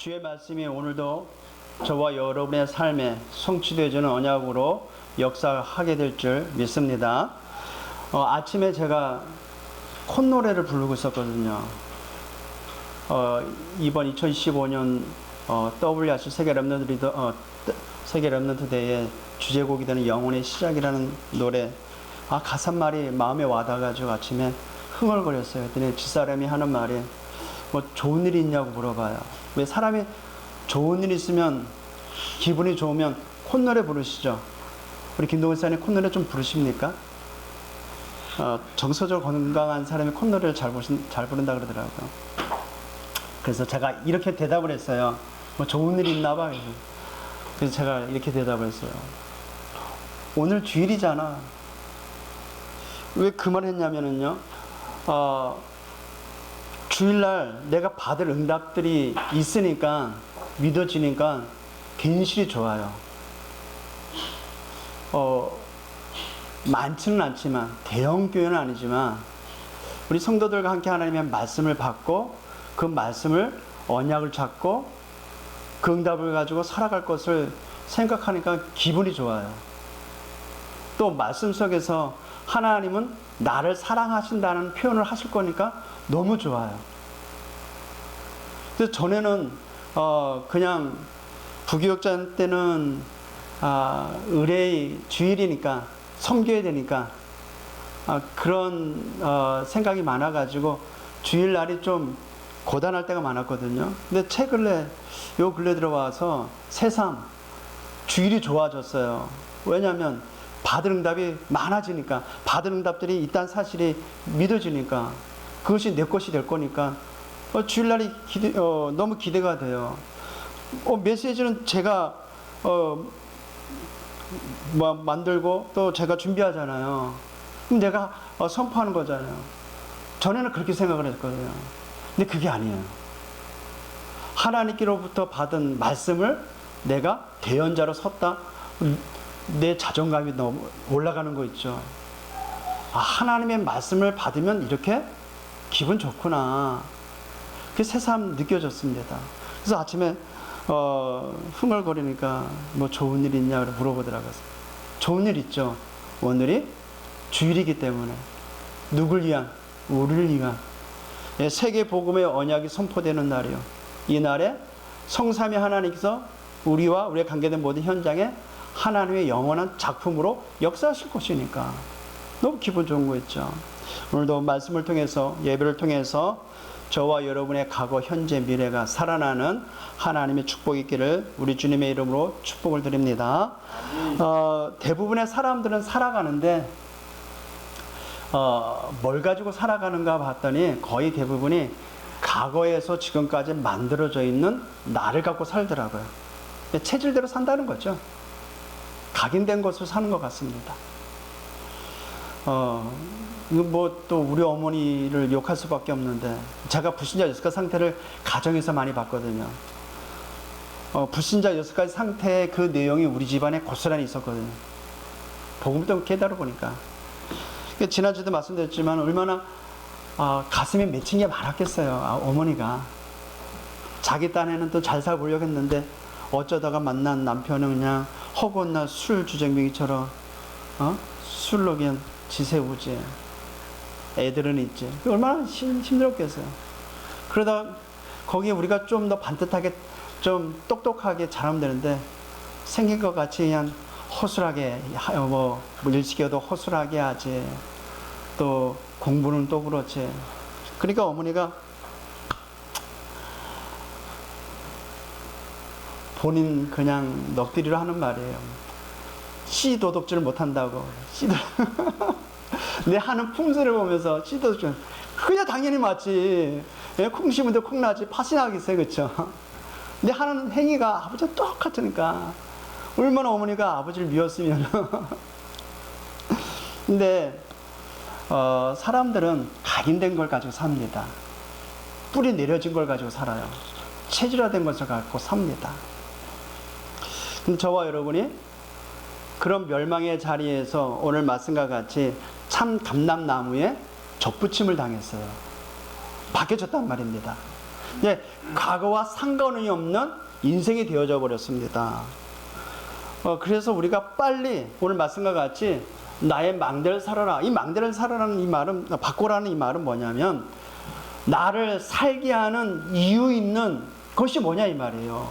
주의 말씀이 오늘도 저와 여러분의 삶에 성취되어지는 언약으로 역사하게 될 줄 믿습니다. 아침에 제가 콧노래를 부르고 있었거든요. 이번 2015년 WRC 세계 렘넌트 대회의 주제곡이 되는 영혼의 시작이라는 노래, 가사말이 마음에 와닿아가지고 아침에 흥얼거렸어요. 그랬더니 집사람이 하는 말이 뭐 좋은 일이 있냐고 물어봐요. 왜 사람이 좋은 일이 있으면 기분이 좋으면 콧노래 부르시죠? 우리 김동훈 사님 콧노래 좀 부르십니까? 정서적으로 건강한 사람이 콧노래를 잘 부른다 그러더라고요. 그래서 제가 이렇게 대답을 했어요. 뭐 좋은 일이 있나 봐. 그래서 제가 이렇게 대답을 했어요. 오늘 주일이잖아. 왜 그 말 했냐면은요, 주일날 내가 받을 응답들이 있으니까, 믿어지니까 괜시리 좋아요. 많지는 않지만, 대형 교회는 아니지만, 우리 성도들과 함께 하나님의 말씀을 받고, 그 말씀을 언약을 잡고, 그 응답을 가지고 살아갈 것을 생각하니까 기분이 좋아요. 또 말씀 속에서 하나님은 나를 사랑하신다는 표현을 하실 거니까 너무 좋아요. 그래서 전에는 그냥 부교육자 때는 의뢰의 주일이니까 섬겨야 되니까 그런 생각이 많아가지고 주일날이 좀 고단할 때가 많았거든요. 근데 요 근래 들어와서 새삼 주일이 좋아졌어요. 왜냐하면 받은 응답이 많아지니까, 받은 응답들이 있다는 사실이 믿어지니까, 그것이 내 것이 될 거니까 주일날이 너무 기대가 돼요. 메시지는 제가 만들고 또 제가 준비하잖아요. 그럼 내가 선포하는 거잖아요. 전에는 그렇게 생각을 했거든요. 근데 그게 아니에요. 하나님께로부터 받은 말씀을 내가 대언자로 섰다. 내 자존감이 너무 올라가는 거 있죠. 하나님의 말씀을 받으면 이렇게 기분 좋구나. 그게 새삼 느껴졌습니다. 그래서 아침에 흥얼거리니까 뭐 좋은 일 있냐 물어보더라고요. 좋은 일 있죠. 오늘이 주일이기 때문에. 누굴 위한? 우리를 위한. 세계 복음의 언약이 선포되는 날이요. 이 날에 성삼위 하나님께서 우리와 우리의 관계된 모든 현장에 하나님의 영원한 작품으로 역사하실 것이니까 너무 기분 좋은 거 있죠. 오늘도 말씀을 통해서, 예배를 통해서 저와 여러분의 과거, 현재, 미래가 살아나는 하나님의 축복이 있기를 우리 주님의 이름으로 축복을 드립니다. 대부분의 사람들은 살아가는데 뭘 가지고 살아가는가 봤더니 거의 대부분이 과거에서 지금까지 만들어져 있는 나를 갖고 살더라고요. 체질대로 산다는 거죠. 각인된 것을 사는 것 같습니다. 뭐 또 우리 어머니를 욕할 수밖에 없는데, 제가 불신자 6가지 상태를 가정에서 많이 봤거든요. 불신자 6가지 상태의 그 내용이 우리 집안에 고스란히 있었거든요. 복음을 좀 깨달아 보니까. 지난주에도 말씀드렸지만 얼마나 가슴에 맺힌 게 많았겠어요. 어머니가 자기 딴에는 또 잘 살보려고 했는데 어쩌다가 만난 남편은 그냥 허구나 술 주정뱅이처럼 술로 그냥 지새우지. 애들은 있지. 얼마나 힘들었겠어요. 그러다 거기에 우리가 좀 더 반듯하게, 좀 똑똑하게 자라면 되는데 생긴 것 같이 그냥 허술하게, 뭐 일 시켜도 허술하게 하지. 또 공부는 또 그렇지. 그러니까 어머니가 본인 그냥 넋두리로 하는 말이에요. 씨 도둑질 못한다고. 내 하는 품새를 보면서 씨 도둑질. 그냥 당연히 맞지. 콩 심은데 콩 나지. 팥이 나겠어요. 그쵸? 내 하는 행위가 아버지와 똑같으니까. 얼마나 어머니가 아버지를 미웠으면. 근데 사람들은 각인된 걸 가지고 삽니다. 뿌리 내려진 걸 가지고 살아요. 체질화된 것을 갖고 삽니다. 근데 저와 여러분이 그런 멸망의 자리에서 오늘 말씀과 같이 참 감람나무에 접붙임을 당했어요. 박혀졌단 말입니다. 과거와 상관이 없는 인생이 되어져 버렸습니다. 그래서 우리가 빨리 오늘 말씀과 같이 나의 망대를 살아라. 이 망대를 살아라는 이 말은, 바꾸라는 이 말은 뭐냐면 나를 살게 하는 이유 있는 것이 뭐냐 이 말이에요.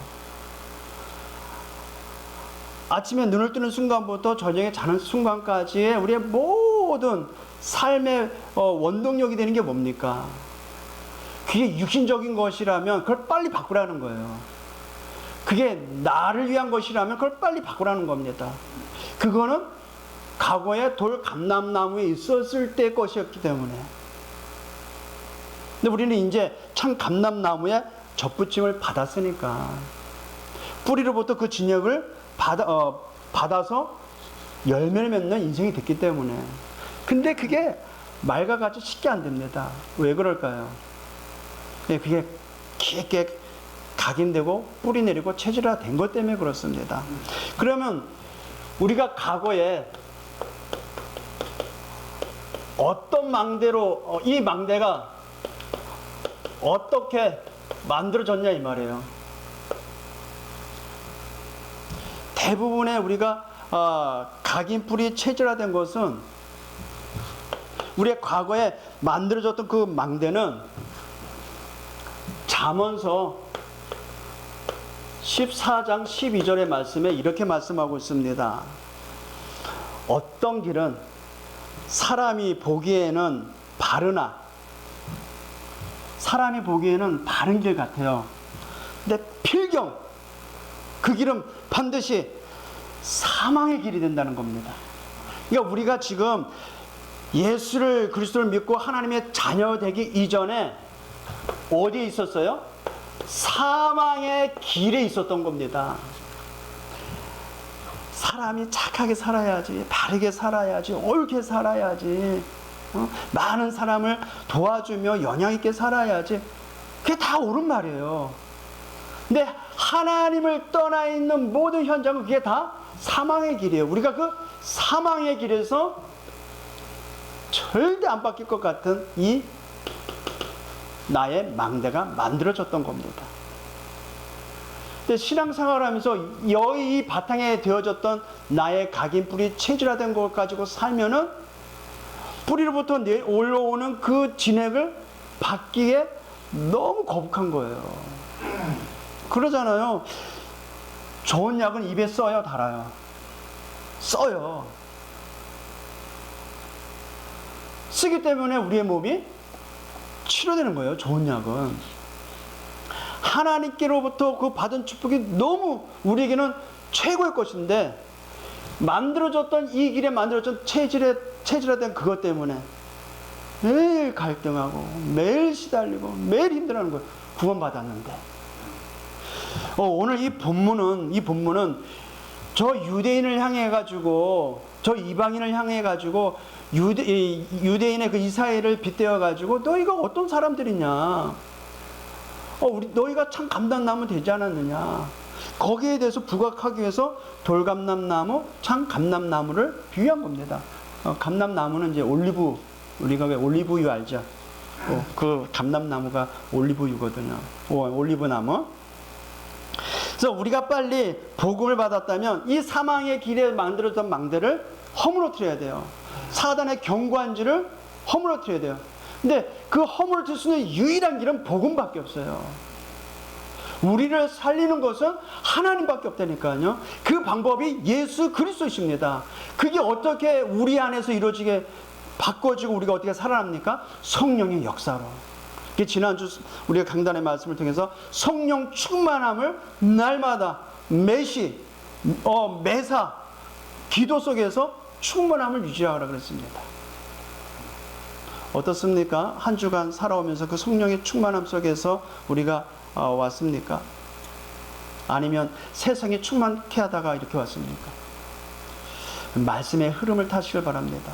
아침에 눈을 뜨는 순간부터 저녁에 자는 순간까지의 우리의 모든 삶의 원동력이 되는 게 뭡니까? 그게 육신적인 것이라면 그걸 빨리 바꾸라는 거예요. 그게 나를 위한 것이라면 그걸 빨리 바꾸라는 겁니다. 그거는 과거에 돌 감람나무에 있었을 때 것이었기 때문에. 근데 우리는 이제 참 감람나무에 접붙임을 받았으니까 뿌리로부터 그 진액을 받아서 열매를 맺는 인생이 됐기 때문에. 근데 그게 말과 같이 쉽게 안 됩니다. 왜 그럴까요? 그게 깊게 각인되고 뿌리 내리고 체질화된 것 때문에 그렇습니다. 그러면 우리가 과거에 어떤 망대로 이 망대가 어떻게 만들어졌냐 이 말이에요. 대부분의 우리가 각인 뿌리 체질화된 것은 우리의 과거에 만들어졌던 그 망대는 잠언서 14장 12절의 말씀에 이렇게 말씀하고 있습니다. 어떤 길은 사람이 보기에는 바르나 사람이 보기에는 바른 길 같아요. 근데 필경 그 길은 반드시 사망의 길이 된다는 겁니다. 그러니까 우리가 지금 예수를 그리스도를 믿고 하나님의 자녀 되기 이전에 어디에 있었어요? 사망의 길에 있었던 겁니다. 사람이 착하게 살아야지, 바르게 살아야지, 옳게 살아야지, 많은 사람을 도와주며 영향 있게 살아야지. 그게 다 옳은 말이에요. 근데 하나님을 떠나 있는 모든 현장은 그게 다 사망의 길이에요. 우리가 그 사망의 길에서 절대 안 바뀔 것 같은 이 나의 망대가 만들어졌던 겁니다. 근데 신앙생활을 하면서 이 바탕에 되어졌던 나의 각인 뿌리 체질화된 것 가지고 살면은 뿌리로부터 올라오는 그 진액을 받기에 너무 거북한 거예요. 그러잖아요. 좋은 약은 입에 써요, 달아요? 써요. 쓰기 때문에 우리의 몸이 치료되는 거예요. 좋은 약은 하나님께로부터 그 받은 축복이 너무 우리에게는 최고의 것인데 만들어졌던 이 길에 만들어졌던 체질화된 그것 때문에 매일 갈등하고 매일 시달리고 매일 힘들어하는 거예요. 구원받았는데 오늘 이 본문은 저 유대인을 향해 가지고 저 이방인을 향해 가지고 유대인의 그 이스라엘을 빗대어 가지고 너희가 어떤 사람들이냐, 너희가 참 감람나무 되지 않았느냐, 거기에 대해서 부각하기 위해서 돌감람나무, 참 감람나무를 비유한 겁니다. 감람나무는 이제 올리브, 우리가 왜 올리브유 알죠? 그 감람나무가 올리브유거든요. 올리브나무. 그래서 우리가 빨리 복음을 받았다면 이 사망의 길에 만들어졌던 망대를 허물어뜨려야 돼요. 사단의 경관지를 허물어뜨려야 돼요. 근데 그 허물어뜨릴 수 있는 유일한 길은 복음밖에 없어요. 우리를 살리는 것은 하나님밖에 없다니까요. 그 방법이 예수 그리스도이십니다. 그게 어떻게 우리 안에서 이루어지게 바꿔지고 우리가 어떻게 살아납니까? 성령의 역사로. 지난주 우리가 강단의 말씀을 통해서 성령 충만함을 날마다 매시 매사 기도 속에서 충만함을 유지하라 그랬습니다. 어떻습니까? 한 주간 살아오면서 그 성령의 충만함 속에서 우리가 왔습니까? 아니면 세상에 충만케 하다가 이렇게 왔습니까? 말씀의 흐름을 타시길 바랍니다.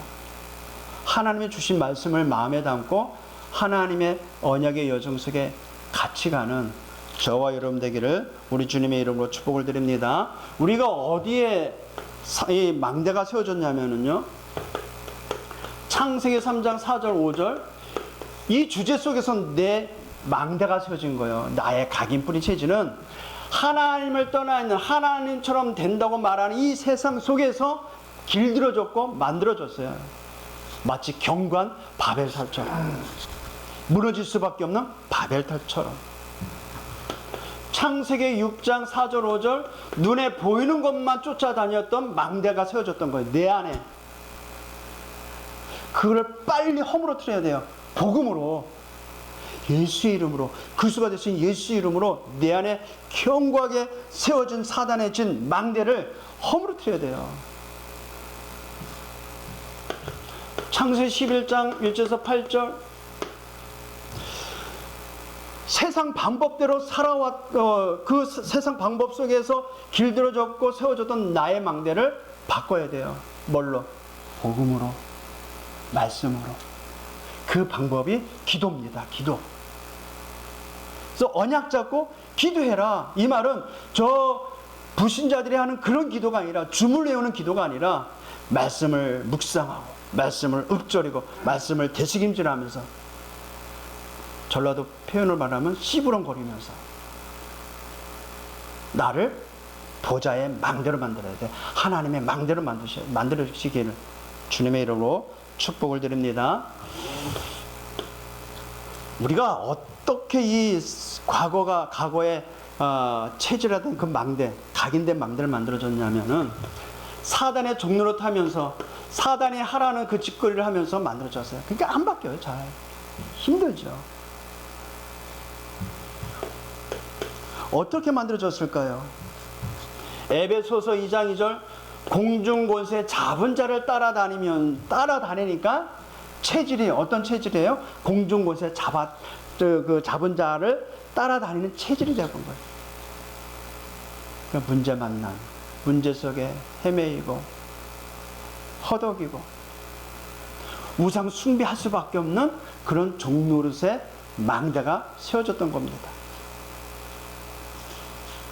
하나님의 주신 말씀을 마음에 담고 하나님의 언약의 여정 속에 같이 가는 저와 여러분 되기를 우리 주님의 이름으로 축복을 드립니다. 우리가 어디에 이 망대가 세워졌냐면요, 창세기 3장 4절 5절 이 주제 속에서 내 망대가 세워진 거예요. 나의 각인뿌리 체질은 하나님을 떠나 있는 하나님처럼 된다고 말하는 이 세상 속에서 길들여졌고 만들어졌어요. 마치 견고한 바벨탑처럼, 무너질 수밖에 없는 바벨탑처럼. 창세기 6장 4절 5절 눈에 보이는 것만 쫓아다녔던 망대가 세워졌던 거예요. 내 안에. 그걸 빨리 허물어뜨려야 돼요. 복음으로, 예수의 이름으로, 그리스도가 되신 예수의 이름으로 내 안에 견고하게 세워진 사단의 진 망대를 허물어뜨려야 돼요. 창세기 11장 1절에서 8절 세상 방법대로 그 세상 방법 속에서 길들여졌고 세워졌던 나의 망대를 바꿔야 돼요. 뭘로? 복음으로, 말씀으로. 그 방법이 기도입니다. 기도. 그래서 언약 잡고 기도해라. 이 말은 저 불신자들이 하는 그런 기도가 아니라, 주물 외우는 기도가 아니라 말씀을 묵상하고 말씀을 읊조리고 말씀을 되새김질하면서, 전라도 표현을 말하면 씨부렁거리면서 나를 보좌의 망대로 만들어야 돼. 하나님의 망대로 만들어주시기를 주님의 이름으로 축복을 드립니다. 우리가 어떻게 이 과거에 체질하던 그 망대, 각인된 망대를 만들어졌냐면은 사단의 종로로 타면서 사단이 하라는 그 짓거리를 하면서 만들어졌어요. 그러니까 안 바뀌어요. 잘 힘들죠. 어떻게 만들어졌을까요? 에베소서 2장 2절 공중권세 잡은 자를 따라다니니까 체질이 어떤 체질이에요? 공중권세 잡은 자를 따라다니는 체질이 되는 거예요. 그러니까 문제 만난, 문제 속에 헤매이고 허덕이고 우상 숭배할 수밖에 없는 그런 종노릇의 망대가 세워졌던 겁니다.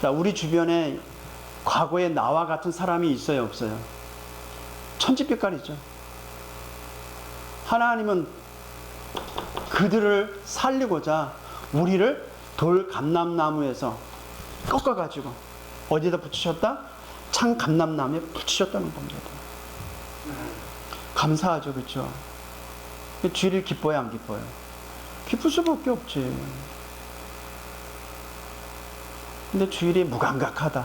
자, 우리 주변에 과거에 나와 같은 사람이 있어요, 없어요? 천지빛깔이죠. 하나님은 그들을 살리고자 우리를 돌 감람나무에서 꺾어가지고 어디다 붙이셨다? 창 감람나무에 붙이셨다는 겁니다. 감사하죠, 그렇죠? 주일을 기뻐요, 안 기뻐요? 기쁠 수밖에 없지. 근데 주일이 무감각하다.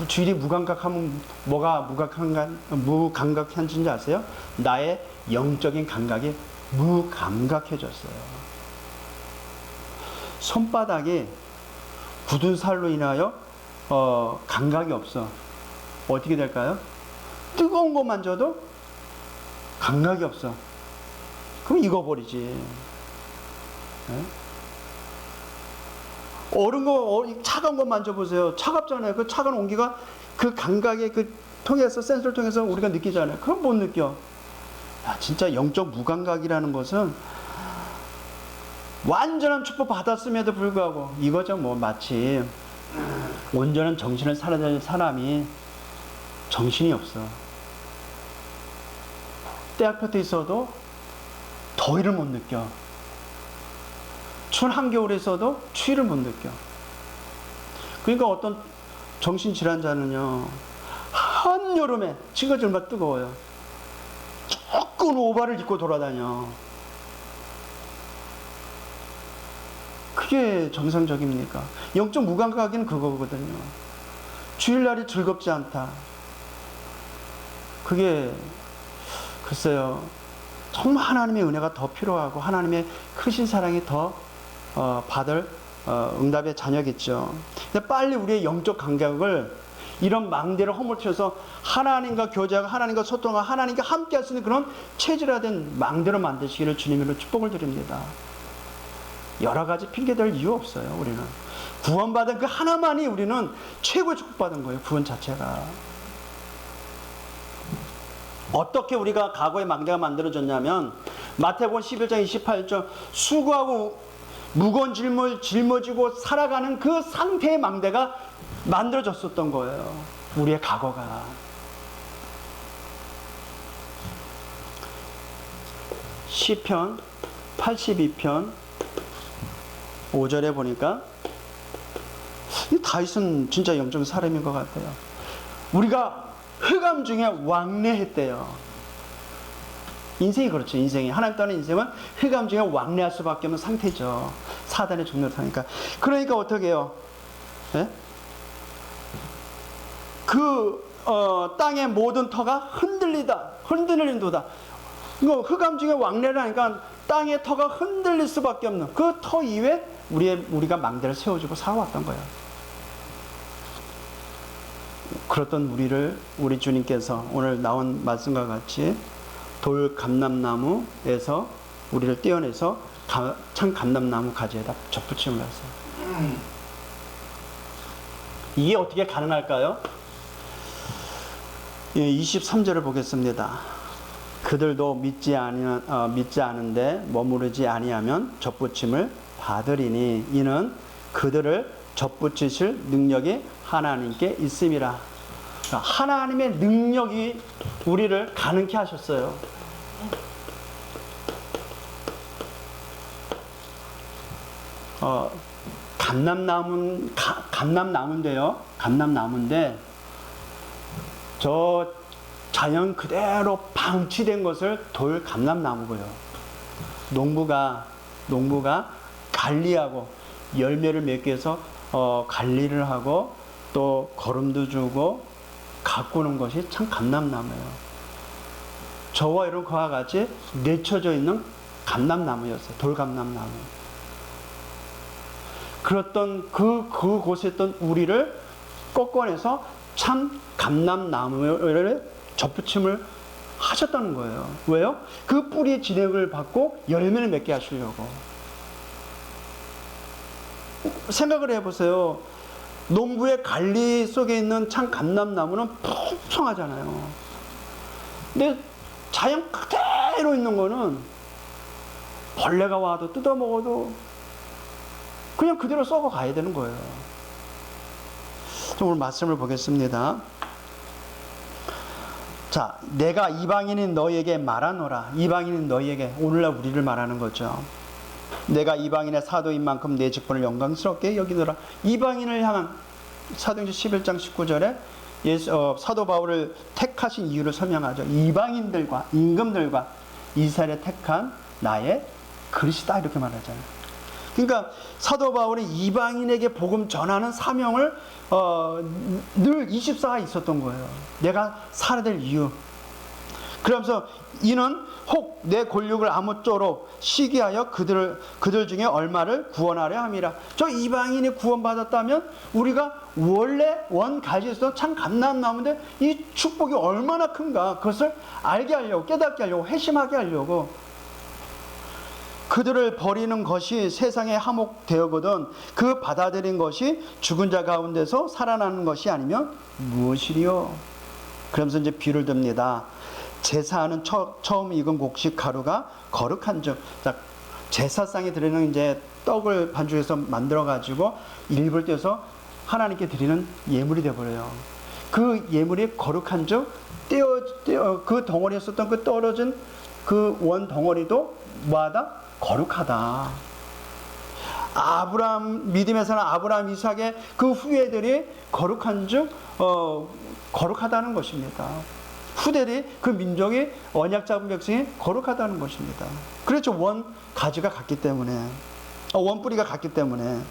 주일이 무감각하면 뭐가 무감각한지 아세요? 나의 영적인 감각이 무감각해졌어요. 손바닥이 굳은 살로 인하여 감각이 없어. 어떻게 될까요? 뜨거운 거 만져도 감각이 없어. 그럼 익어버리지. 네? 차가운 거 만져보세요. 차갑잖아요. 그 차가운 온기가 그 감각의 센서를 통해서 우리가 느끼잖아요. 그건 못 느껴. 야, 진짜 영적 무감각이라는 것은 완전한 축복 받았음에도 불구하고 이거죠. 마치 온전한 정신을 살아야 될 사람이 정신이 없어. 대학볕에 있어도 더위를 못 느껴. 추운 한겨울에 있어도 추위를 못 느껴. 그러니까 어떤 정신질환자는요, 한여름에 지거질만 뜨거워요. 조금 오바를 입고 돌아다녀. 그게 정상적입니까? 영적 무감각은 그거거든요. 주일날이 즐겁지 않다. 그게 글쎄요, 정말 하나님의 은혜가 더 필요하고 하나님의 크신 사랑이 더 받을 응답의 자녀겠죠. 근데 빨리 우리의 영적 감각을 이런 망대를 허물쳐서 하나님과 교제하고 하나님과 소통하고 하나님과 함께 할 수 있는 그런 체질화된 망대로 만드시기를 주님으로 축복을 드립니다. 여러 가지 핑계댈 이유 없어요. 우리는 구원받은 그 하나만이 우리는 최고의 축복받은 거예요. 구원 자체가. 어떻게 우리가 과거의 망대가 만들어졌냐면 마태복음 11장 28절 수고하고 무거운 짐을 짊어지고 살아가는 그 상태의 망대가 만들어졌었던 거예요. 우리의 과거가. 시편 82편 5절에 보니까 이 다윗은 진짜 영적 사람인 것 같아요. 우리가 흑암 중에 왕래했대요. 인생이 그렇죠. 인생이 하나님 따는 인생은 흑암 중에 왕래할 수밖에 없는 상태죠. 사단의 종로를 타니까. 그러니까 어떻게 해요? 네? 땅의 모든 터가 흔들린도다. 이거 흑암 중에 왕래를 하니까 땅의 터가 흔들릴 수밖에 없는 그 터 이외에 우리가 망대를 세워주고 살아왔던 거예요. 그렇던 우리 주님께서 오늘 나온 말씀과 같이 돌 감람나무에서 우리를 떼어내서 참 감람나무 가지에다 접붙임을 했어요. 이게 어떻게 가능할까요? 23절을 보겠습니다. 그들도 믿지 않은데 머무르지 아니하면 접붙임을 받으리니 이는 그들을 접붙이실 능력이 하나님께 있음이라. 하나님의 능력이 우리를 가능케 하셨어요. 감람나무인데요. 감람나무인데 저 자연 그대로 방치된 것을 돌 감람나무고요. 농부가 관리하고 열매를 맺기 위해서 관리를 하고 또 거름도 주고 가꾸는 것이 참 감람나무예요. 저와 여러분 그와 같이 내쳐져 있는 감람나무였어요. 돌감람나무. 그랬던 그곳에 있던 우리를 꺾어내서 참 감람나무를 접붙임을 하셨다는 거예요. 왜요? 그 뿌리의 진액을 받고 열매를 맺게 하시려고. 생각을 해보세요. 농부의 관리 속에 있는 참 감람나무는 풍성하잖아요. 근데 자연 그대로 있는 거는 벌레가 와도 뜯어먹어도 그냥 그대로 썩어 가야 되는 거예요. 오늘 말씀을 보겠습니다. 자, 내가 이방인인 너희에게 말하노라. 이방인인 너희에게, 오늘날 우리를 말하는 거죠. 내가 이방인의 사도인 만큼 내 직분을 영광스럽게 여기노라. 이방인을 향한 사도행전 11장 19절에 사도 바울을 택하신 이유를 설명하죠. 이방인들과 임금들과 이스라엘에 택한 나의 그릇이다, 이렇게 말하잖아요. 그러니까 사도 바울이 이방인에게 복음 전하는 사명을 늘 24가 있었던 거예요. 내가 살아야 될 이유. 그러면서 이는 혹 내 권력을 아무쪼록 시기하여 그들 중에 얼마를 구원하려 함이라. 저 이방인이 구원받았다면 우리가 원래 가지고 있었던 참 감람나무인데 이 축복이 얼마나 큰가, 그것을 알게 하려고, 깨닫게 하려고, 회심하게 하려고. 그들을 버리는 것이 세상에 하목되었거든 그 받아들인 것이 죽은 자 가운데서 살아나는 것이 아니면 무엇이리요? 그러면서 이제 비유를 듭니다. 제사하는 처음 익은 곡식 가루가 거룩한즉, 제사상에 드리는 이제 떡을 반죽해서 만들어 가지고 일부를 떼서 하나님께 드리는 예물이 되어 버려요. 그 예물이 거룩한즉 그 덩어리에 있었던 그 떨어진 그 원 덩어리도 뭐하다? 거룩하다. 믿음에서는 아브라함, 이삭의 그 후예들이 거룩한즉 거룩하다는 것입니다. 후대들이, 그 민족이, 언약 잡은 백성이 거룩하다는 것입니다. 그렇죠. 원 가지가 같기 때문에, 원 뿌리가 같기 때문에.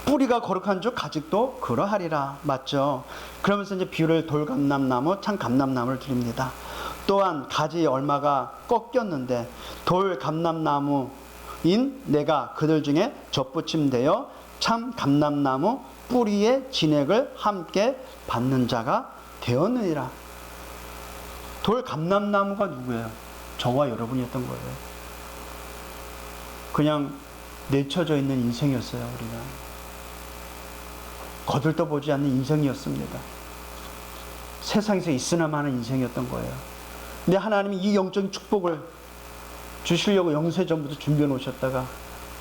뿌리가 거룩한즉 가직도 그러하리라. 맞죠? 그러면서 이제 비유를 돌감람나무, 참 감람나무를 드립니다. 또한 가지 얼마가 꺾였는데 돌감람나무인 내가 그들 중에 접붙임되어 참 감람나무 뿌리의 진액을 함께 받는 자가 되었느니라. 돌감람나무가 누구예요? 저와 여러분이었던 거예요. 그냥 내쳐져 있는 인생이었어요. 우리가 거들떠보지 않는 인생이었습니다. 세상에서 있으나마 하는 인생이었던 거예요. 근데 하나님이 이 영적인 축복을 주시려고 영세전부터 준비해 놓으셨다가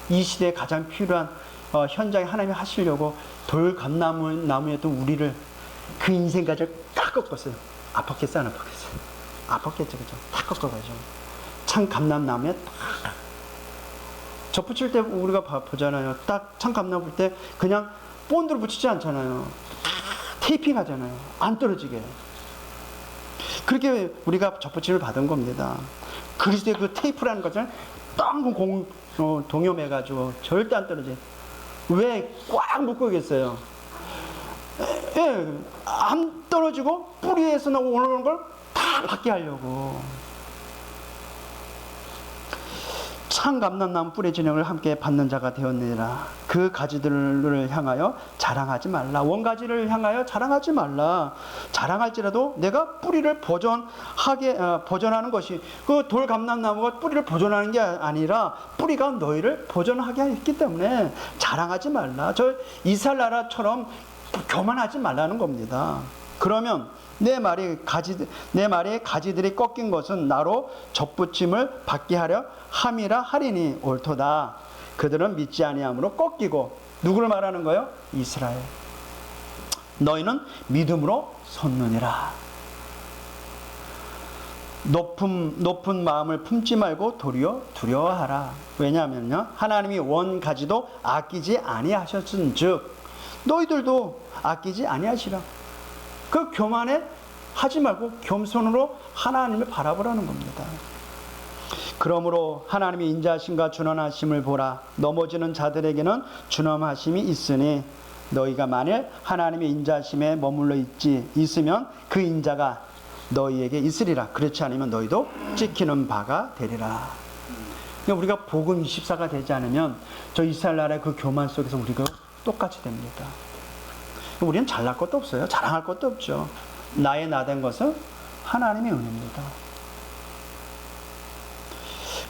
이 시대에 가장 필요한 현장에 하나님이 하시려고 돌감나무였던 우리를, 그 인생까지 다 꺾었어요. 아팠겠어요? 안 아팠겠어요? 아팠겠죠. 그죠? 다 꺾어가지고 참 감람나무에 다 접붙일 때 우리가 보잖아요. 딱 창감나무 볼 때 그냥 본드로 붙이지 않잖아요. 테이핑 하잖아요. 안 떨어지게. 그렇게 우리가 접붙임을 받은 겁니다. 그리스도의 그 테이프라는 것을 땅 동염해가지고 절대 안 떨어져. 왜 꽉 묶어겠어요? 예, 안 떨어지고 뿌리에서 오는 걸 다 받게 하려고. 참 감람나무 뿌리 진영을 함께 받는 자가 되었느니라. 그 가지들을 향하여 자랑하지 말라. 원가지를 향하여 자랑하지 말라. 자랑할지라도 내가 뿌리를 보존하는 것이, 그 돌 감람나무가 뿌리를 보존하는 게 아니라 뿌리가 너희를 보존하게 했기 때문에 자랑하지 말라. 저 이스라엘 나라처럼 교만하지 말라는 겁니다. 그러면 내 말에 가지들이 꺾인 것은 나로 접붙임을 받게 하려 함이라 하리니 옳도다. 그들은 믿지 아니함으로 꺾이고. 누구를 말하는 거예요? 이스라엘. 너희는 믿음으로 섰느니라. 높은 마음을 품지 말고 도리어 두려워하라. 왜냐하면요, 하나님이 원 가지도 아끼지 아니하셨은즉 너희들도 아끼지 아니하시라. 그 교만에 하지 말고 겸손으로 하나님을 바라보라는 겁니다. 그러므로 하나님의 인자하심과 준엄하심을 보라. 넘어지는 자들에게는 준엄하심이 있으니 너희가 만일 하나님의 인자하심에 머물러 있으면 그 인자가 너희에게 있으리라. 그렇지 않으면 너희도 찍히는 바가 되리라. 우리가 복음 24가 되지 않으면 저 이스라엘 나라의 그 교만 속에서 우리가 똑같이 됩니다. 우리는 잘날 것도 없어요. 자랑할 것도 없죠. 나의 나된 것은 하나님의 은혜입니다.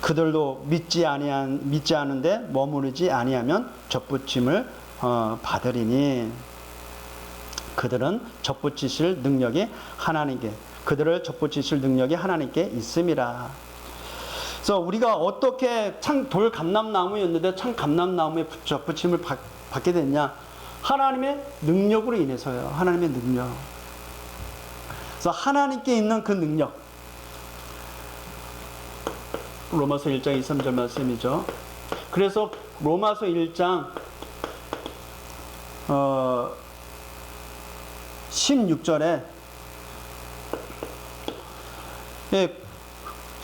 그들도 믿지 않은데 머무르지 아니하면 접붙임을 받으리니 그들을 접붙이실 능력이 하나님께 있음이라. 그래서 우리가 어떻게 돌 감람나무였는데 참 감람나무에 접붙임을 받게 됐냐? 하나님의 능력으로 인해서요. 하나님의 능력. 그래서 하나님께 있는 그 능력. 로마서 1장 2-3절 말씀이죠. 그래서 로마서 1장 16절에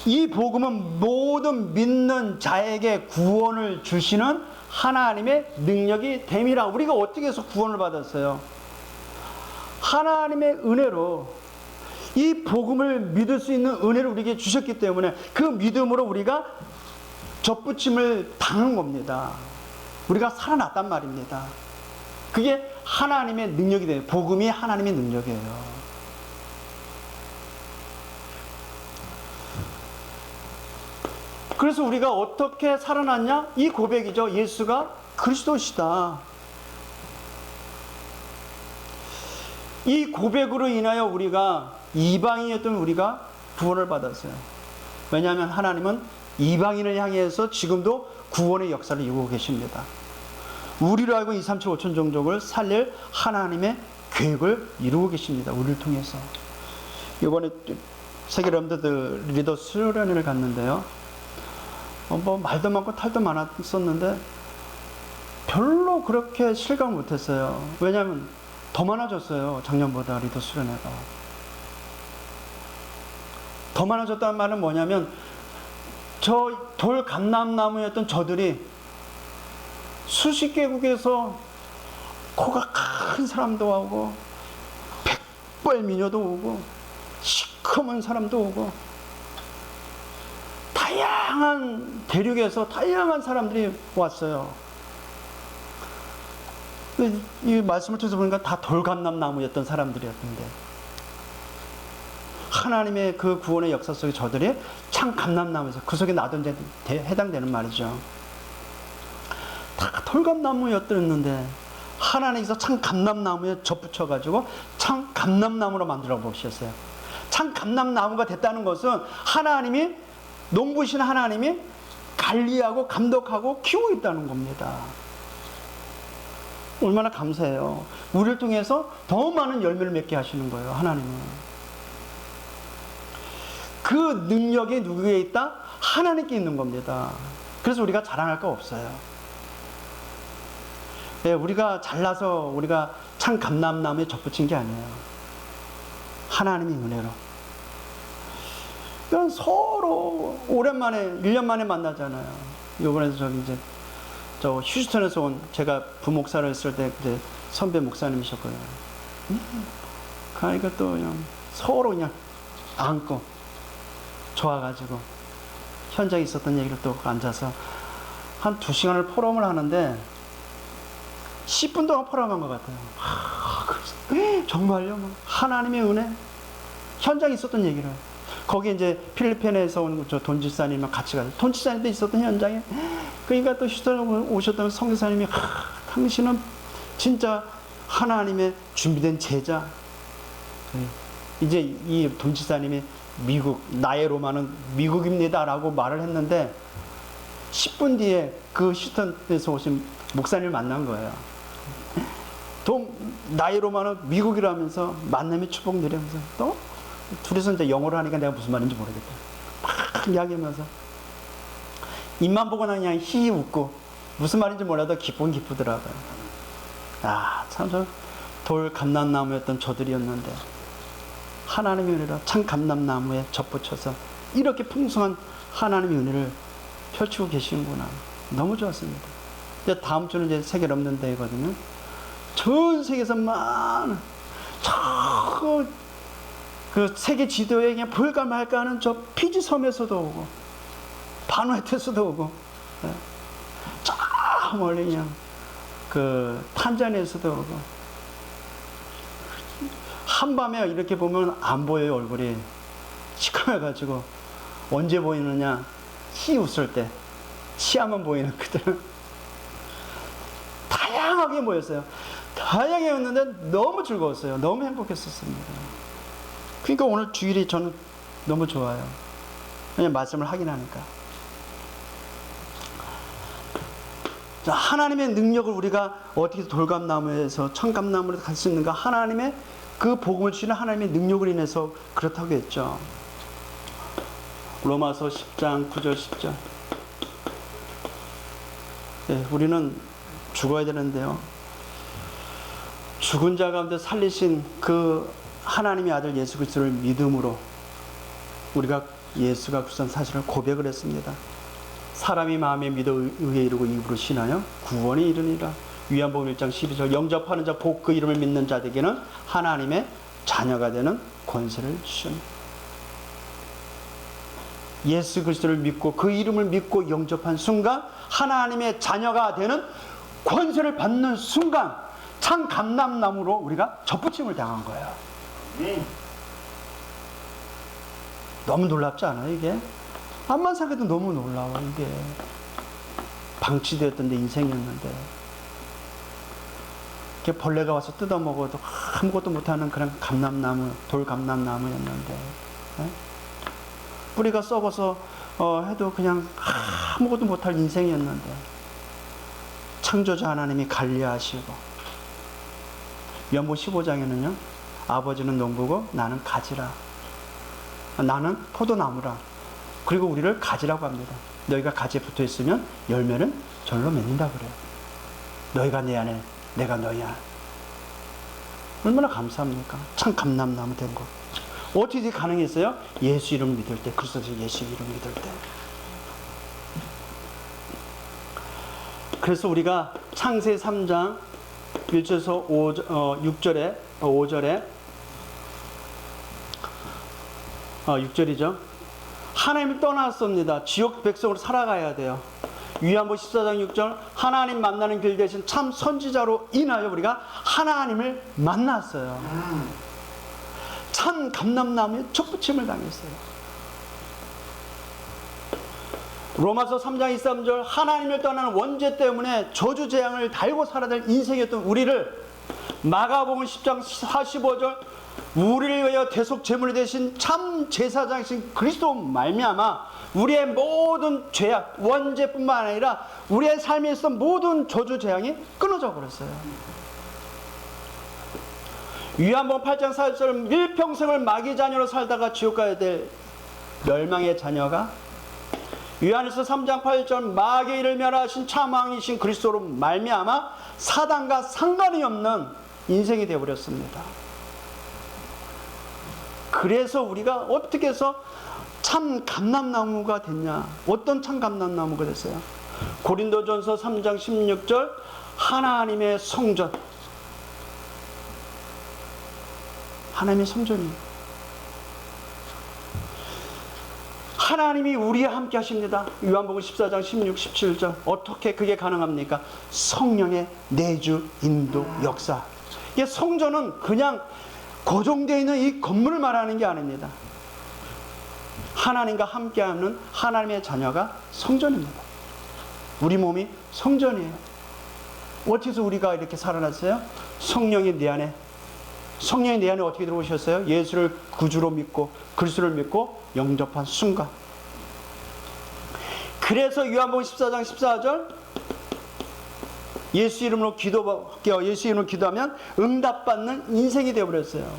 이 복음은 모든 믿는 자에게 구원을 주시는 하나님의 능력이 됨이라. 우리가 어떻게 해서 구원을 받았어요? 하나님의 은혜로, 이 복음을 믿을 수 있는 은혜를 우리에게 주셨기 때문에 그 믿음으로 우리가 접붙임을 당한 겁니다. 우리가 살아났단 말입니다. 그게 하나님의 능력이 돼요. 복음이 하나님의 능력이에요. 그래서 우리가 어떻게 살아났냐? 이 고백이죠. 예수가 그리스도시다. 이 고백으로 인하여 우리가 이방인이었던 우리가 구원을 받았어요. 왜냐하면 하나님은 이방인을 향해서 지금도 구원의 역사를 이루고 계십니다. 우리로 알고 2, 3, 7, 5천 종족을 살릴 하나님의 계획을 이루고 계십니다. 우리를 통해서. 이번에 세계 람드들 리더 수련회를 갔는데요. 말도 많고 탈도 많았었는데 별로 그렇게 실감을 못했어요. 왜냐하면 더 많아졌어요. 작년보다 리더 수련회가. 더 많아졌다는 말은 뭐냐면 저 돌 감람나무였던 저들이 수십 개국에서 코가 큰 사람도 오고 백벌 미녀도 오고 시커먼 사람도 오고 다양한 대륙에서 다양한 사람들이 왔어요. 이 말씀을 통해서 보니까 다 돌감람나무였던 사람들이었는데 하나님의 그 구원의 역사 속에 저들이 참 감람나무에서 그 속에 나도 이제 해당되는 말이죠. 다 돌감나무였는데 하나님께서 참 감람나무에 접붙여가지고 참 감람나무로 만들어 보셨어요. 참 감람나무가 됐다는 것은 하나님이 농부신 하나님이 관리하고 감독하고 키우고 있다는 겁니다. 얼마나 감사해요. 우리를 통해서 더 많은 열매를 맺게 하시는 거예요. 하나님은. 그 능력이 누구에게 있다? 하나님께 있는 겁니다. 그래서 우리가 자랑할 거 없어요. 예, 우리가 잘나서 우리가 참 감람나무에 접붙인 게 아니에요. 하나님의 은혜로. 이건 서로 오랜만에 1년 만에 만나잖아요. 이번에 저 휴스턴에서 온 제가 부목사를 했을 때 그때 선배 목사님이셨거든요. 그러니까 또 그냥 서로 그냥 안고 좋아가지고 현장에 있었던 얘기를 또 앉아서 한 2시간을 포럼을 하는데 10분 동안 포럼한 것 같아요. 정말요? 하나님의 은혜? 현장에 있었던 얘기를. 거기 이제 필리핀에서 온 저 돈 집사님이랑 같이 가서 돈 집사님도 있었던 현장에. 그러니까 또 휴스턴에 오셨던 선교사님이 당신은 진짜 하나님의 준비된 제자. 이제 이 돈 집사님이 미국, 나의 로마는 미국입니다라고 말을 했는데 10분 뒤에 그 휴스턴에서 오신 목사님을 만난 거예요. 나의 로마는 미국이라면서 만남의 축복 누리면서 또 둘이서 이제 영어로 하니까 내가 무슨 말인지 모르겠다. 막 이야기하면서 입만 보고 그냥 히히 웃고 무슨 말인지 몰라도 기쁘긴 기쁘더라고요. 아, 참 저 돌 감람나무였던 저들이었는데 하나님의 은혜로 참 감람나무에 접붙여서 이렇게 풍성한 하나님의 은혜를 펼치고 계시는구나. 너무 좋았습니다. 이제 다음 주는 이제 세계 럼던 데이거든요. 전 세계에서 많은 그 세계 지도에 그냥 볼까 말까 하는 저 피지 섬에서도 오고 바누아투에서도 오고 저 멀리 그냥 그 탄자니아에서도 오고 한밤에 이렇게 보면 안 보여요. 얼굴이 시커매가지고 언제 보이느냐, 히 웃을 때 치아만 보이는 그들 다양하게 모였어요. 다양하게 웃는데 너무 즐거웠어요. 너무 행복했었습니다. 그러니까 오늘 주일이 저는 너무 좋아요. 그냥 말씀을 하긴 하니까. 자, 하나님의 능력을 우리가 어떻게 돌감나무에서 청감나무로 갈 수 있는가? 하나님의 그 복음을 주시는 하나님의 능력을 인해서 그렇다고 했죠. 로마서 10장 9절 10절. 네, 우리는 죽어야 되는데요. 죽은 자 가운데 살리신 그 하나님의 아들 예수 그리스도를 믿음으로 우리가 예수가 그리스도인 사실을 고백을 했습니다. 사람이 마음에 믿어 의에 이르고 입으로 신하여 구원에 이르니라. 요한복음 1장 12절. 영접하는 자 곧 그 이름을 믿는 자에게는 하나님의 자녀가 되는 권세를 주십니다. 예수 그리스도를 믿고 그 이름을 믿고 영접한 순간 하나님의 자녀가 되는 권세를 받는 순간 참 감람나무로 우리가 접붙임을 당한 거예요. 너무 놀랍지 않아요, 이게? 암만 생각해도 너무 놀라워, 이게. 방치되었던 내 인생이었는데. 이렇게 벌레가 와서 뜯어먹어도 아무것도 못하는 그런 감람나무, 돌감람나무였는데. 네? 뿌리가 썩어서 해도 그냥 아무것도 못할 인생이었는데. 창조자 하나님이 관리하시고. 연보 15장에는요. 아버지는 농부고 나는 가지라. 나는 포도나무라. 그리고 우리를 가지라고 합니다. 너희가 가지에 붙어 있으면 열매는 절로 맺는다 그래요. 너희가 내 안에, 내가 너희 안에. 얼마나 감사합니까? 참 감람나무 된 거. 어떻게 가능했어요? 예수 이름 믿을 때, 그리스도 예수 이름 믿을 때. 그래서 우리가 창세 3장 1절에서 5절에 6절이죠. 하나님을 떠났습니다. 지옥 백성으로 살아가야 돼요. 요한복음 14장 6절. 하나님 만나는 길 대신 참 선지자로 인하여 우리가 하나님을 만났어요. 참 감람나무에 촉붙임을 당했어요. 로마서 3장 23절. 하나님을 떠나는 원죄 때문에 저주재앙을 달고 살아야 될 인생이었던 우리를 마가복음 10장 45절. 우리를 위하여 대속 제물이 되신 참 제사장이신 그리스도 말미암아 우리의 모든 죄악, 원죄뿐만 아니라 우리의 삶에 있었던 모든 저주 재앙이 끊어져 버렸어요. 요한복음 8장 4절. 일평생을 마귀 자녀로 살다가 지옥 가야 될 멸망의 자녀가 요한일서 3장 8절 마귀의 일을 멸하신 참 왕이신 그리스도로 말미암아 사단과 상관이 없는 인생이 되어버렸습니다. 그래서 우리가 어떻게 해서 참 감람나무가 됐냐? 어떤 참 감람나무가 됐어요? 고린도전서 3장 16절 하나님의 성전, 하나님의 성전이에요. 하나님이 우리와 함께 하십니다. 요한복음 14장 16, 17절 어떻게 그게 가능합니까? 성령의 내주, 인도, 역사. 이게 성전은 그냥 고정되어 있는 이 건물을 말하는 게 아닙니다. 하나님과 함께하는 하나님의 자녀가 성전입니다. 우리 몸이 성전이에요. 어디서 우리가 이렇게 살아났어요? 성령이 내 안에, 성령이 내 안에 어떻게 들어오셨어요? 예수를 구주로 믿고 그리스도를 믿고 영접한 순간. 그래서 요한복음 14장 14절 예수 이름으로 기도하면 응답받는 인생이 되어버렸어요.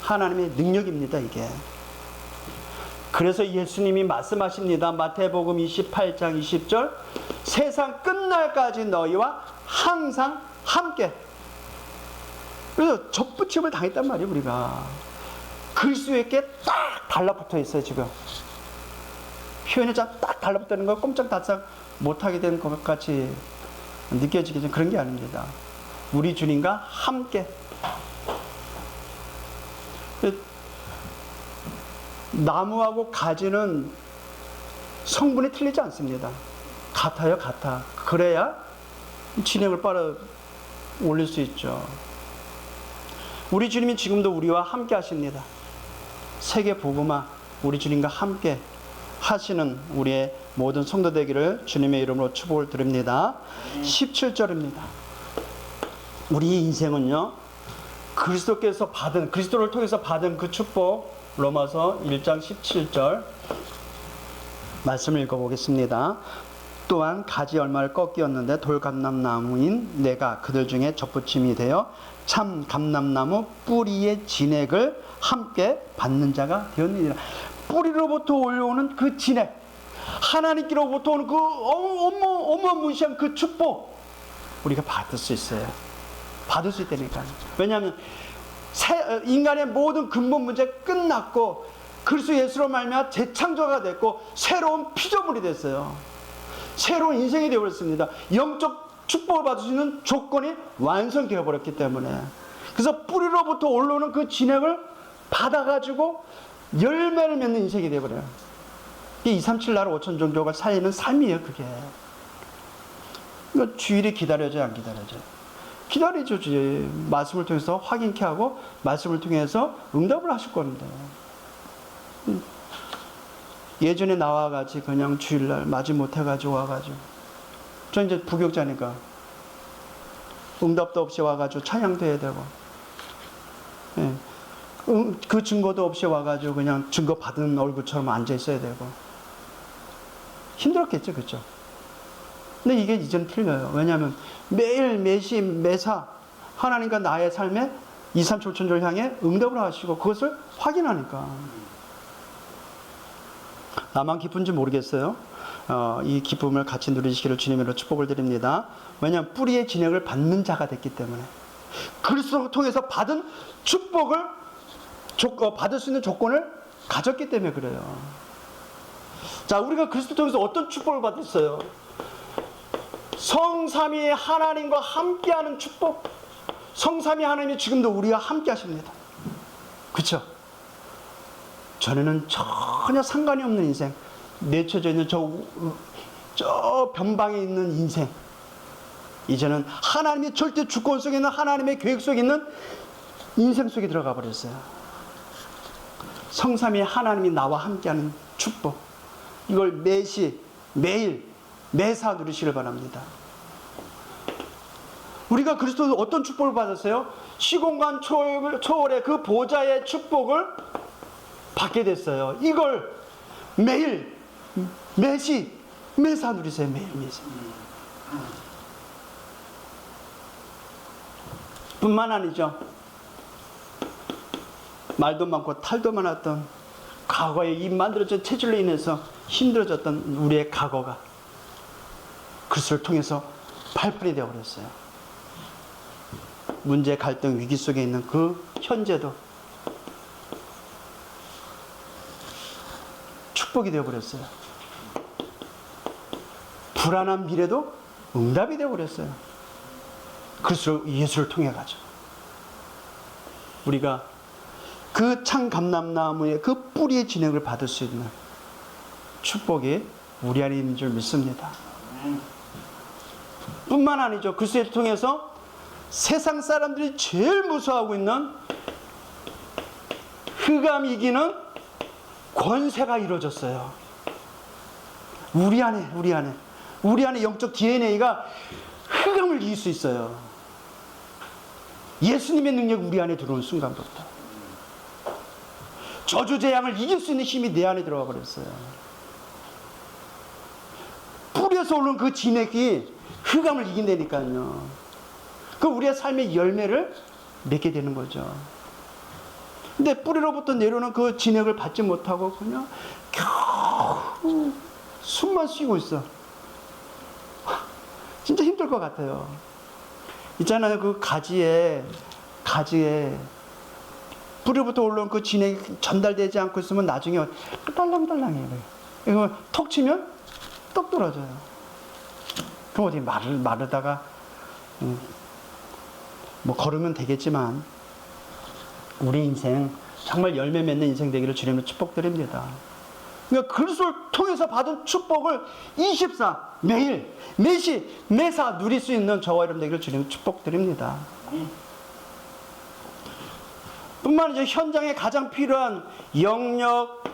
하나님의 능력입니다, 이게. 그래서 예수님이 말씀하십니다. 마태복음 28장 20절 세상 끝날까지 너희와 항상 함께. 그래서 접붙임을 당했단 말이에요, 우리가. 그리스도에게 딱 달라붙어 있어요, 지금. 표현이 딱 달라붙는 걸 꼼짝달싹 못하게 된 것 같이 느껴지게 좀 그런 게 아닙니다. 우리 주님과 함께. 나무하고 가지는 성분이 틀리지 않습니다. 같아요, 같아. 그래야 진행을 빨아 올릴 수 있죠. 우리 주님이 지금도 우리와 함께 하십니다. 세계 복음화 우리 주님과 함께 하시는 우리의 모든 성도 되기를 주님의 이름으로 축복을 드립니다. 17절입니다. 우리 인생은요, 그리스도를 통해서 받은 그 축복, 로마서 1장 17절 말씀을 읽어보겠습니다. 또한 가지 얼마를 꺾이었는데 돌감람나무인 내가 그들 중에 접붙임이 되어 참 감람나무 뿌리의 진액을 함께 받는 자가 되었느니라. 뿌리로부터 올라오는 그 진액, 하나님께로부터 오는 그 어마무시한 그 축복, 우리가 받을 수 있어요. 받을 수 있다니까요. 왜냐하면 인간의 모든 근본 문제 끝났고 그리스도 예수로 말미암아 재창조가 됐고 새로운 피조물이 됐어요. 새로운 인생이 되어버렸습니다. 영적 축복을 받을 수 있는 조건이 완성되어 버렸기 때문에. 그래서 뿌리로부터 올라오는 그 진액을 받아가지고 열매를 맺는 인생이 되어버려요. 이게 237 나라 5천 종족을 살리는 삶이에요, 그게. 이거 주일이 기다려져요, 안 기다려져요? 기다리죠. 말씀을 통해서 확인케 하고 말씀을 통해서 응답을 하실 건데. 예전에 나와가지고 그냥 주일날 마지못해가지고 와가지고 저 이제 부교자니까 응답도 없이 와가지고 찬양도 해야 되고, 예. 그 증거도 없이 와가지고 그냥 증거 받은 얼굴처럼 앉아 있어야 되고 힘들었겠죠, 그렇죠? 근데 이게 이제는 틀려요. 왜냐하면 매일 매시 매사 하나님과 나의 삶에 2, 3, 7천조를 향해 응답을 하시고 그것을 확인하니까. 나만 기쁜지 모르겠어요. 이 기쁨을 같이 누리시기를 주님으로 축복을 드립니다. 왜냐하면 뿌리의 진액을 받는 자가 됐기 때문에. 그리스도를 통해서 받은 축복을 받을 수 있는 조건을 가졌기 때문에 그래요. 자, 우리가 그리스도 통해서 어떤 축복을 받았어요? 성삼위 하나님과 함께하는 축복. 성삼위 하나님이 지금도 우리와 함께 하십니다. 그렇죠? 전에는 전혀 상관이 없는 인생, 내쳐져 있는 저 변방에 있는 인생, 이제는 하나님의 절대 주권 속에 있는 하나님의 계획 속에 있는 인생 속에 들어가 버렸어요. 성삼위 하나님이 나와 함께하는 축복, 이걸 매시 매일 매사 누리시길 바랍니다. 우리가 그리스도로 어떤 축복을 받았어요? 시공간 초월의 그 보좌의 축복을 받게 됐어요. 이걸 매일 매시 매사 누리세요. 매일 매사. 뿐만 아니죠. 말도 많고 탈도 많았던 과거에 이 만들어진 체질로 인해서 힘들어졌던 우리의 과거가 그리스도를 통해서 발판이 되어버렸어요. 문제, 갈등, 위기 속에 있는 그 현재도 축복이 되어버렸어요. 불안한 미래도 응답이 되어버렸어요. 그리스도 예수를 통해 가지고 우리가 그 참감람나무의 그 뿌리의 진액을 받을 수 있는 축복이 우리 안에 있는 줄 믿습니다. 뿐만 아니죠. 그리스도를 통해서 세상 사람들이 제일 무서워하고 있는 흑암 이기는 권세가 이루어졌어요. 우리 안에 영적 DNA가 흑암을 이길 수 있어요. 예수님의 능력이 우리 안에 들어온 순간부터 저주재앙을 이길 수 있는 힘이 내 안에 들어와 버렸어요. 뿌리에서 오르는 그 진액이 흑암을 이긴다니까요. 그 우리의 삶의 열매를 맺게 되는 거죠. 근데 뿌리로부터 내려오는 그 진액을 받지 못하고 그냥 겨우 숨만 쉬고 있어. 진짜 힘들 것 같아요. 있잖아요. 그 가지에 뿌리부터 올라온 그 진액이 전달되지 않고 있으면 나중에 딸랑딸랑해요. 이거 톡 치면 똑 떨어져요. 그럼 어디 마르다가 뭐 걸으면 되겠지만 우리 인생 정말 열매 맺는 인생 되기를 주님으로 축복드립니다. 그러니까 그리스도를 통해서 받은 축복을 24 매일 매시 매사 누릴 수 있는 저와 여러분 되기를 주님으로 축복드립니다. 뿐만 아니라 현장에 가장 필요한 영역,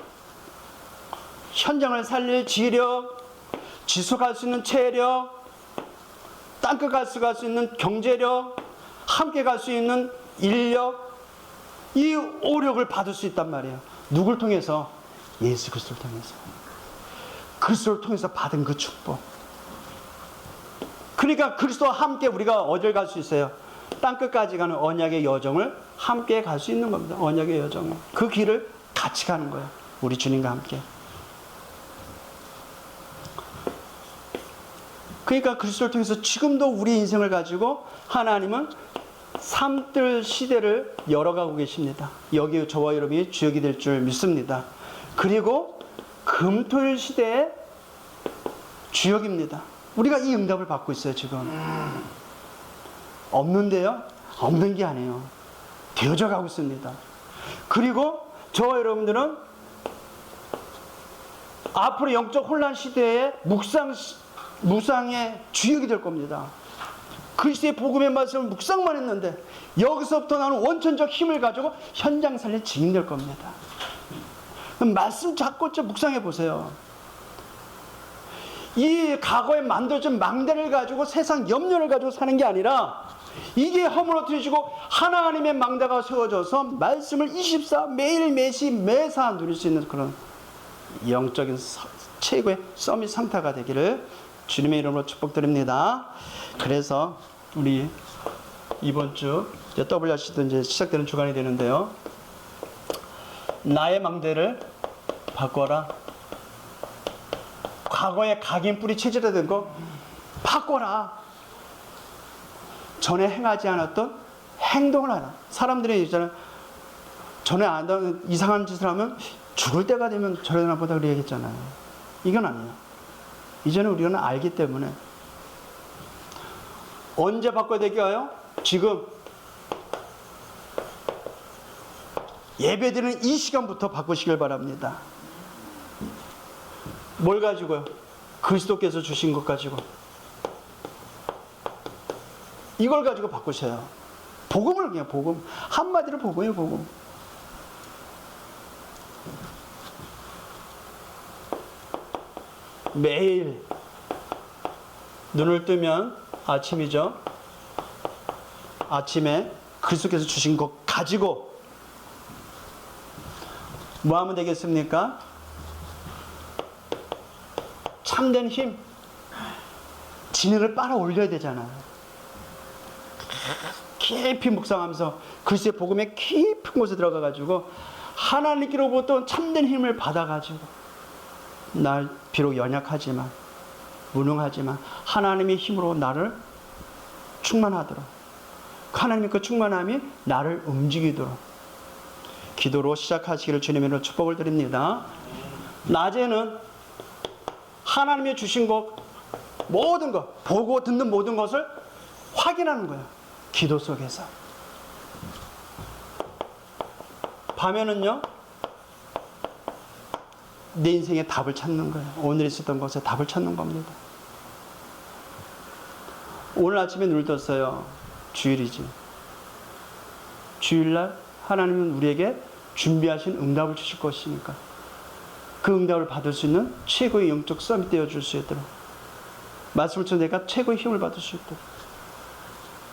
현장을 살릴 지력, 지속할 수 있는 체력, 땅끝 갈 수 있는 경제력, 함께 갈 수 있는 인력, 이 오력을 받을 수 있단 말이에요. 누굴 통해서? 예수 그리스도를 통해서. 그리스도를 통해서 받은 그 축복. 그러니까 그리스도와 함께 우리가 어딜 갈 수 있어요? 땅끝까지 가는 언약의 여정을 함께 갈 수 있는 겁니다. 언약의 여정. 그 길을 같이 가는 거예요. 우리 주님과 함께. 그러니까 그리스도를 통해서 지금도 우리 인생을 가지고 하나님은 삶들 시대를 열어가고 계십니다. 여기 저와 여러분이 주역이 될 줄 믿습니다. 그리고 금토일 시대의 주역입니다. 우리가 이 응답을 받고 있어요. 지금 없는데요? 없는 게 아니에요. 되어져 가고 있습니다. 그리고 저와 여러분들은 앞으로 영적 혼란 시대에 묵상의 주역이 될 겁니다. 그리스도의 복음의 말씀을 묵상만 했는데 여기서부터 나는 원천적 힘을 가지고 현장 살릴 증인 될 겁니다. 말씀 자꾸 묵상해 보세요. 이 과거에 만들어진 망대를 가지고 세상 염려를 가지고 사는 게 아니라 이게 허물어뜨리시고 하나님의 망대가 세워져서 말씀을 24 매일 매시 매사 누릴 수 있는 그런 영적인 최고의 서밋 상태가 되기를 주님의 이름으로 축복드립니다. 그래서 우리 이번 주 WRC도 이제 시작되는 주간이 되는데요. 나의 망대를 바꿔라. 과거에 각인 뿌리 체질화된 거 바꿔라. 전에 행하지 않았던 행동을 하라. 사람들이 있잖아요. 전에 안 하던 이상한 짓을 하면 죽을 때가 되면 저러나 보다 그렇게 얘기했잖아요. 이건 아니에요. 이제는 우리는 알기 때문에. 언제 바꿔야 될까요? 지금. 예배드리는 이 시간부터 바꾸시길 바랍니다. 뭘 가지고요? 그리스도께서 주신 것 가지고. 이걸 가지고 바꾸셔요. 복음을 그냥 복음. 한마디로 복음이에요, 복음. 매일 눈을 뜨면 아침이죠. 아침에 그리스도께서 주신 것 가지고 뭐 하면 되겠습니까? 참된 힘, 진액을 빨아 올려야 되잖아요. 깊이 묵상하면서 그리스도의 복음의 깊은 곳에 들어가가지고 하나님께로부터 참된 힘을 받아가지고 날 비록 연약하지만 무능하지만 하나님의 힘으로 나를 충만하도록, 하나님의 그 충만함이 나를 움직이도록 기도로 시작하시기를 주님으로 축복을 드립니다. 낮에는 하나님이 주신 것, 모든 것, 보고 듣는 모든 것을 확인하는 거예요. 기도 속에서. 밤에는요, 내 인생의 답을 찾는 거예요. 오늘 있었던 것에 답을 찾는 겁니다. 오늘 아침에 눈을 떴어요. 주일이지. 주일날 하나님은 우리에게 준비하신 응답을 주실 것이니까 그 응답을 받을 수 있는 최고의 영적 싸움이 되어줄 수 있도록, 말씀을 통해 내가 최고의 힘을 받을 수 있도록.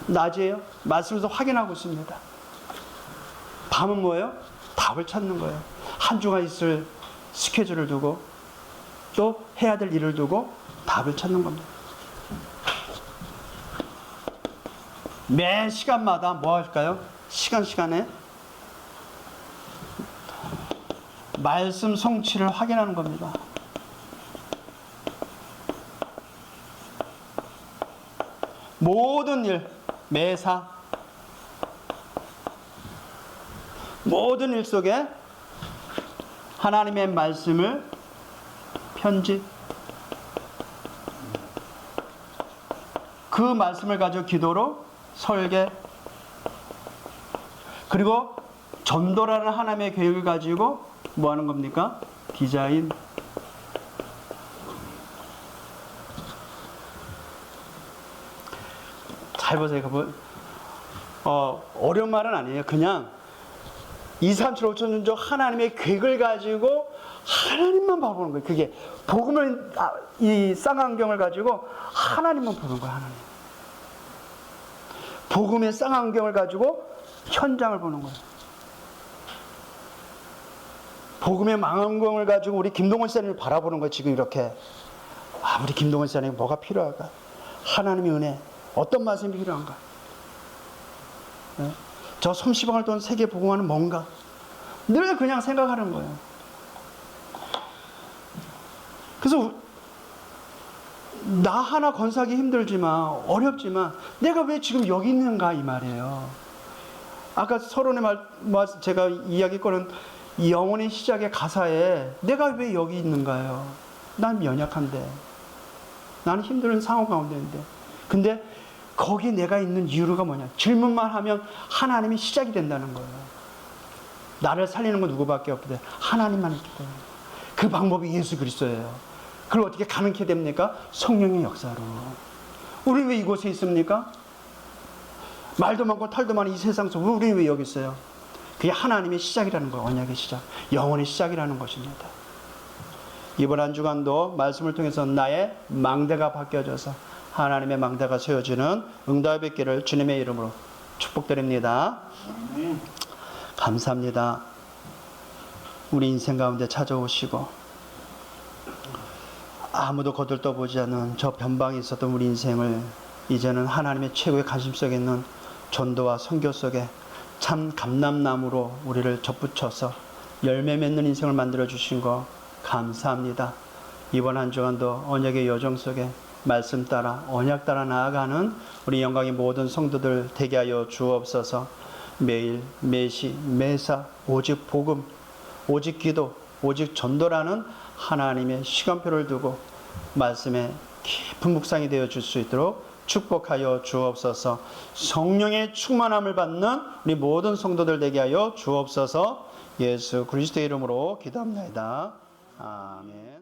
낮이에요. 말씀에서 확인하고 있습니다. 밤은 뭐예요? 답을 찾는 거예요. 한 주간 있을 스케줄을 두고 또 해야 될 일을 두고 답을 찾는 겁니다. 매 시간마다 뭐 할까요? 시간에 말씀 성취를 확인하는 겁니다. 모든 일, 매사, 모든 일 속에 하나님의 말씀을 편집, 그 말씀을 가지고 기도로 설계, 그리고 전도라는 하나님의 계획을 가지고 뭐 하는 겁니까? 디자인. 잘 보세요. 어려운 말은 아니에요. 그냥 2, 3, 7, 5천 년 전 하나님의 계획을 가지고 하나님만 바라보는 거예요. 그게 복음을, 이 쌍안경을 가지고 하나님만 보는 거예요. 하나님. 복음의 쌍안경을 가지고 현장을 보는 거예요. 복음의 망원경을 가지고 우리 김동원 씨를 바라보는 거예요. 지금 이렇게. 우리 김동원 씨에게 뭐가 필요할까? 하나님의 은혜, 어떤 말씀이 필요한가? 네? 저 솜씨방을 돈 세계 복음화는 뭔가? 늘 그냥 생각하는 거예요. 그래서 나 하나 건사하기 힘들지만, 어렵지만 내가 왜 지금 여기 있는가 이 말이에요. 아까 서론의 제가 이야기 거는 영혼의 시작의 가사에 내가 왜 여기 있는가요? 난 연약한데, 나는 힘든 상황 가운데인데, 근데 거기 내가 있는 이유가 뭐냐? 질문만 하면 하나님이 시작이 된다는 거예요. 나를 살리는 건 누구밖에 없거든. 하나님만 있기 때문에. 그 방법이 예수 그리스도예요. 그걸 어떻게 가능케 됩니까? 성령의 역사로. 우리 왜 이곳에 있습니까? 말도 많고 탈도 많은 이 세상 속 우리 왜 여기 있어요? 그게 하나님의 시작이라는 거예요. 언약의 시작, 영혼의 시작이라는 것입니다. 이번 한 주간도 말씀을 통해서 나의 망대가 바뀌어져서 하나님의 망대가 세워지는 응답의 길을 주님의 이름으로 축복드립니다. 감사합니다. 우리 인생 가운데 찾아오시고 아무도 거들떠보지 않는 저 변방에 있었던 우리 인생을 이제는 하나님의 최고의 관심 속에 있는 전도와 선교 속에 참 감람나무로 우리를 접붙여서 열매 맺는 인생을 만들어 주신 거 감사합니다. 이번 한 주간도 언약의 여정 속에 말씀 따라 언약 따라 나아가는 우리 영광의 모든 성도들 되게 하여 주옵소서. 매일 매시 매사 오직 복음, 오직 기도, 오직 전도라는 하나님의 시간표를 두고 말씀에 깊은 묵상이 되어 줄 수 있도록 축복하여 주옵소서. 성령의 충만함을 받는 우리 모든 성도들 되게 하여 주옵소서. 예수 그리스도의 이름으로 기도합니다. 아멘.